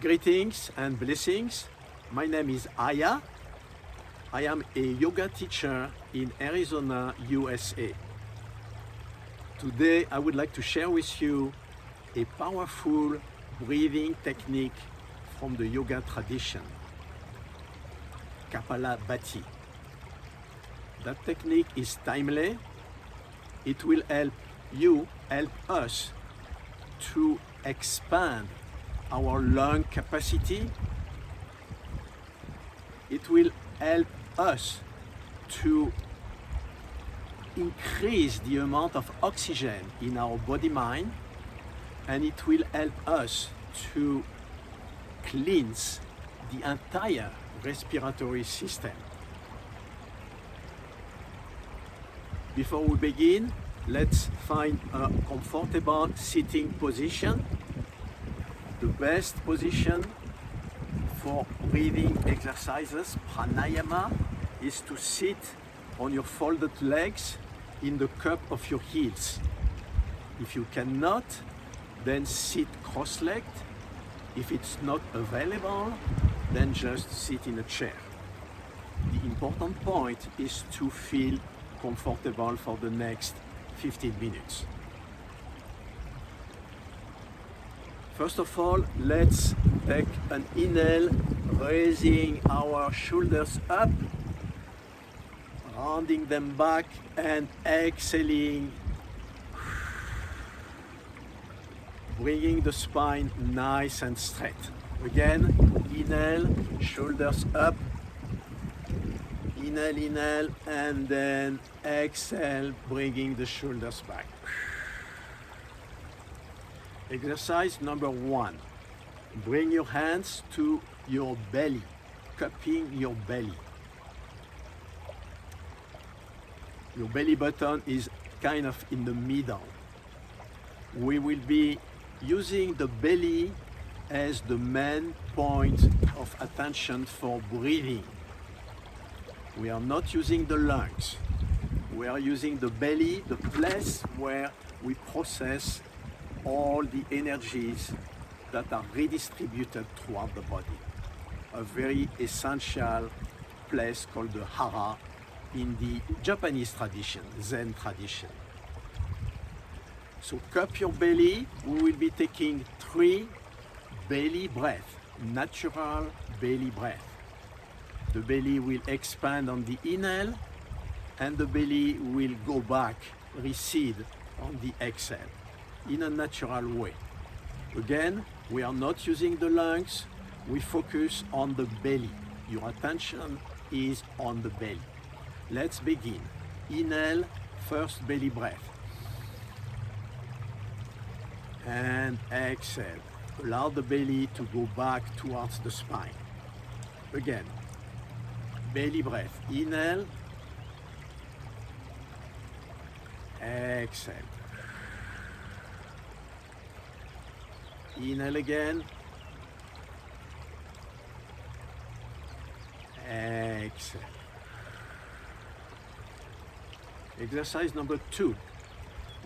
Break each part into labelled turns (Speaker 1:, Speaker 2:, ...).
Speaker 1: Greetings and blessings. My name is Aya. I am a yoga teacher in Arizona, USA. Today I would like to share with you a powerful breathing technique from the yoga tradition, Kapalabhati. That technique is timely. It will help us to expand our lung capacity. It will help us to increase the amount of oxygen in our body mind, and it will help us to cleanse the entire respiratory system. Before we begin, let's find a comfortable sitting position. The best position for breathing exercises, pranayama, is to sit on your folded legs in the cup of your heels. If you cannot, then sit cross-legged. If it's not available, then just sit in a chair. The important point is to feel comfortable for the next 15 minutes. First of all, let's take an inhale, raising our shoulders up, rounding them back, and exhaling, bringing the spine nice and straight. Again, inhale, shoulders up, inhale, and then exhale, bringing the shoulders back. Exercise number 1. Bring your hands to your belly, cupping your belly. Your belly button is kind of in the middle. We will be using the belly as the main point of attention for breathing. We are not using the lungs. We are using the belly, the place where we process all the energies that are redistributed throughout the body. A very essential place called the hara in the Japanese tradition, Zen tradition. So cup your belly. We will be taking 3 belly breaths, natural belly breath. The belly will expand on the inhale, and the belly will go back, recede on the exhale, in a natural way. Again, we are not using the lungs. We focus on the belly. Your attention is on the belly. Let's begin. Inhale, first belly breath. And exhale. Allow the belly to go back towards the spine. Again, belly breath. Inhale. Exhale. Inhale again. Exhale. Exercise number 2.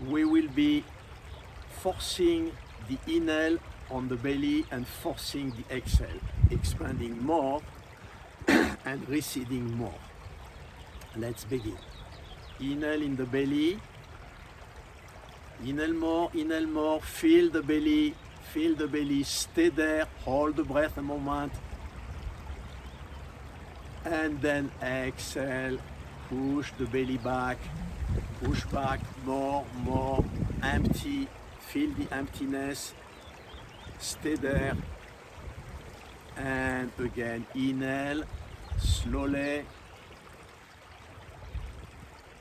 Speaker 1: We will be forcing the inhale on the belly and forcing the exhale, expanding more and receding more. Let's begin. Inhale in the belly. Inhale more, feel the belly, stay there, hold the breath a moment, and then exhale, push the belly back, push back, more, empty, feel the emptiness, stay there, and again, inhale, slowly,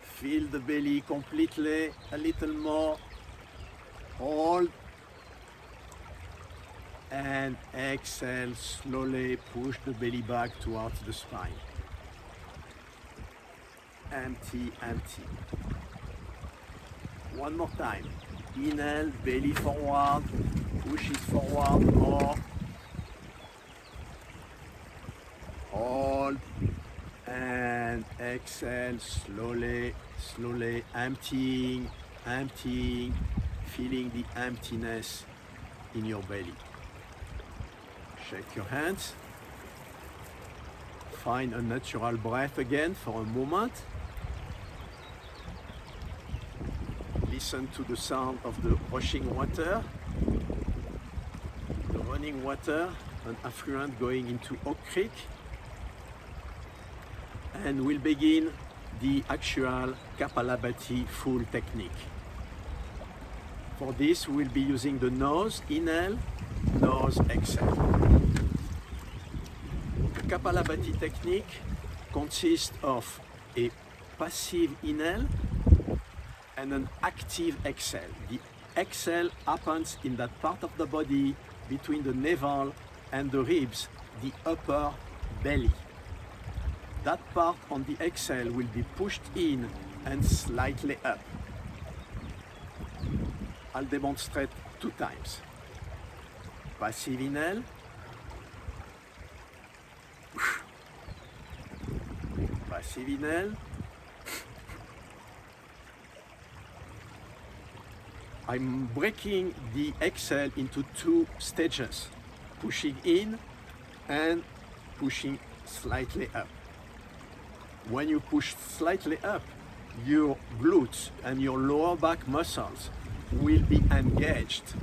Speaker 1: feel the belly completely, a little more, hold, and exhale, slowly push the belly back towards the spine. Empty. One more time. Inhale, belly forward, push it forward more. Hold, and exhale, slowly, emptying, feeling the emptiness in your belly. Shake your hands. Find a natural breath again for a moment. Listen to the sound of the rushing water, the running water, an affluent going into Oak Creek. And we'll begin the actual Kapalabhati full technique. For this, we'll be using the nose, inhale, nose, exhale. The Kapalabhati technique consists of a passive inhale and an active exhale. The exhale happens in that part of the body between the navel and the ribs, the upper belly. That part on the exhale will be pushed in and slightly up. I'll demonstrate 2 times. Passive inhale. Passive inhale. I'm breaking the exhale into 2 stages, pushing in and pushing slightly up. When you push slightly up, your glutes and your lower back muscles will be engaged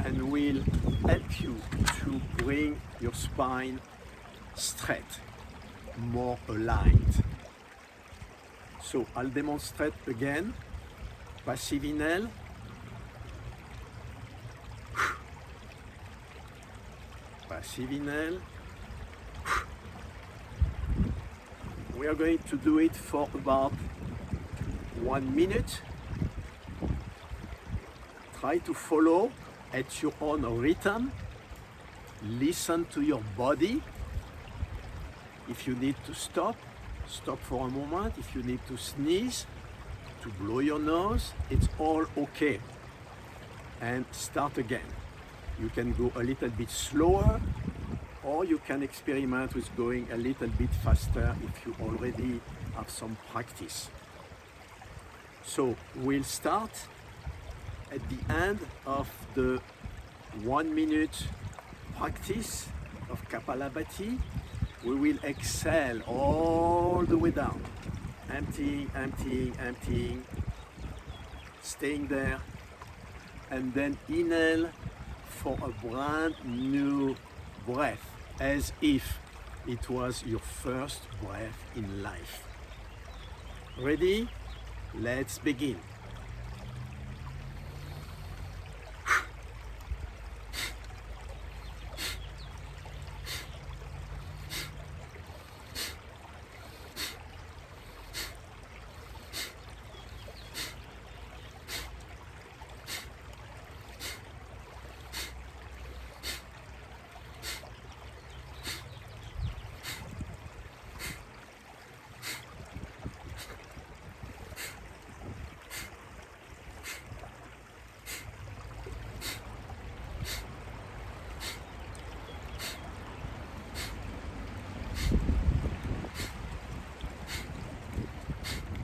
Speaker 1: and will help you to bring your spine straight, more aligned. So I'll demonstrate again. Passive inhale. Passive inhale. We are going to do it for about 1 minute. Try to follow at your own rhythm. Listen to your body. If you need to stop, stop for a moment. If you need to sneeze, to blow your nose, it's all okay. And start again. You can go a little bit slower, or you can experiment with going a little bit faster if you already have some practice. So we'll start at the end of the 1 minute practice of Kapalabhati. We will exhale all the way down, emptying, emptying, emptying, staying there, and then inhale for a brand new breath, as if it was your first breath in life. Ready? Let's begin.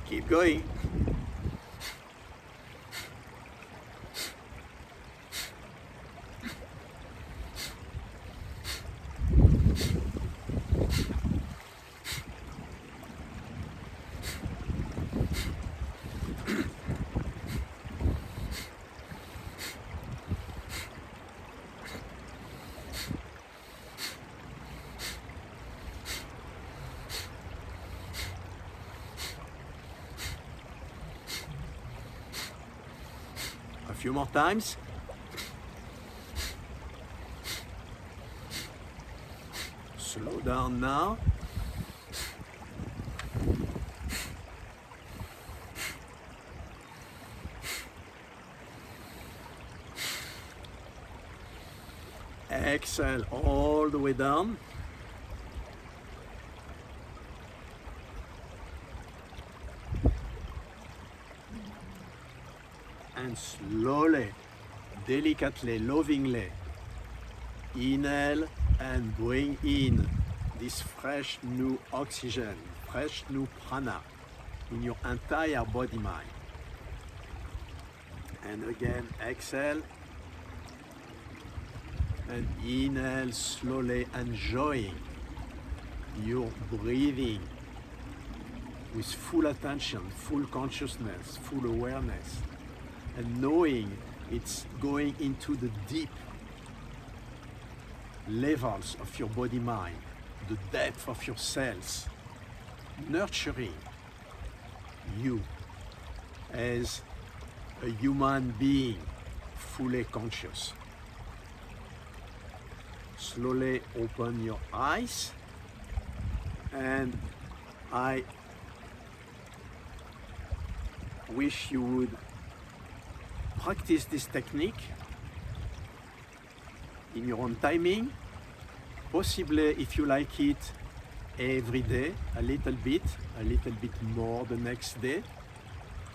Speaker 1: Keep going. A few more times. Slow down now. Exhale all the way down. And slowly, delicately, lovingly, inhale and bring in this fresh new oxygen, fresh new prana in your entire body mind. And again, exhale and inhale slowly, enjoying your breathing with full attention, full consciousness, full awareness, and knowing it's going into the deep levels of your body mind, the depth of your cells, nurturing you as a human being fully conscious. Slowly open your eyes, and I wish you would practice this technique in your own timing, possibly, if you like it, every day, a little bit more the next day.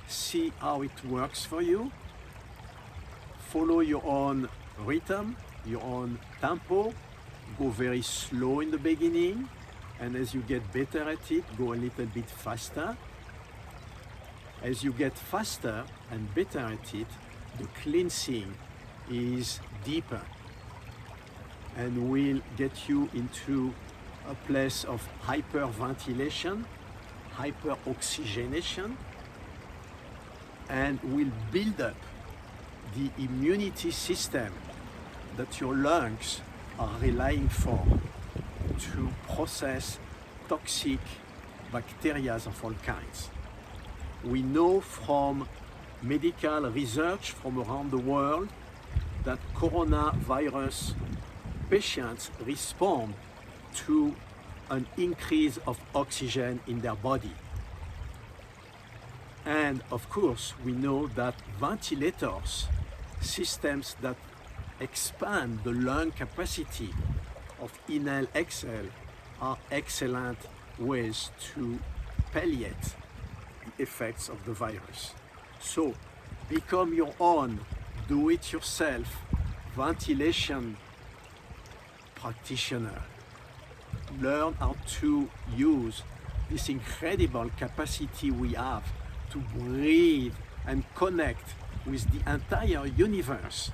Speaker 1: See how it works for you. Follow your own rhythm, your own tempo. Go very slow in the beginning, and as you get better at it, go a little bit faster. As you get faster and better at it, the cleansing is deeper and will get you into a place of hyperventilation, hyperoxygenation, and will build up the immunity system that your lungs are relying for to process toxic bacteria of all kinds. We know from medical research from around the world that coronavirus patients respond to an increase of oxygen in their body. And of course, we know that ventilators, systems that expand the lung capacity of inhale, exhale, are excellent ways to palliate the effects of the virus. So become your own do-it-yourself ventilation practitioner. Learn how to use this incredible capacity we have to breathe and connect with the entire universe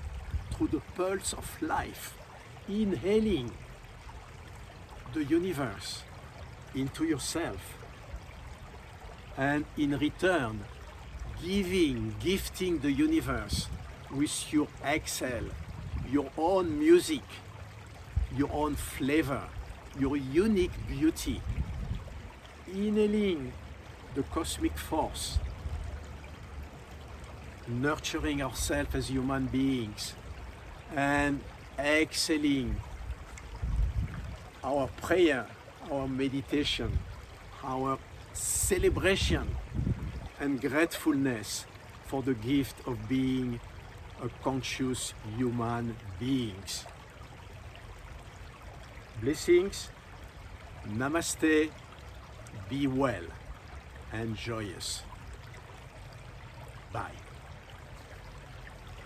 Speaker 1: through the pulse of life, inhaling the universe into yourself, and in return gifting the universe with your exhale, your own music, your own flavor, your unique beauty. Inhaling the cosmic force, nurturing ourselves as human beings, and exhaling our prayer, our meditation, our celebration and gratefulness for the gift of being a conscious human beings. Blessings, namaste, be well and joyous. Bye.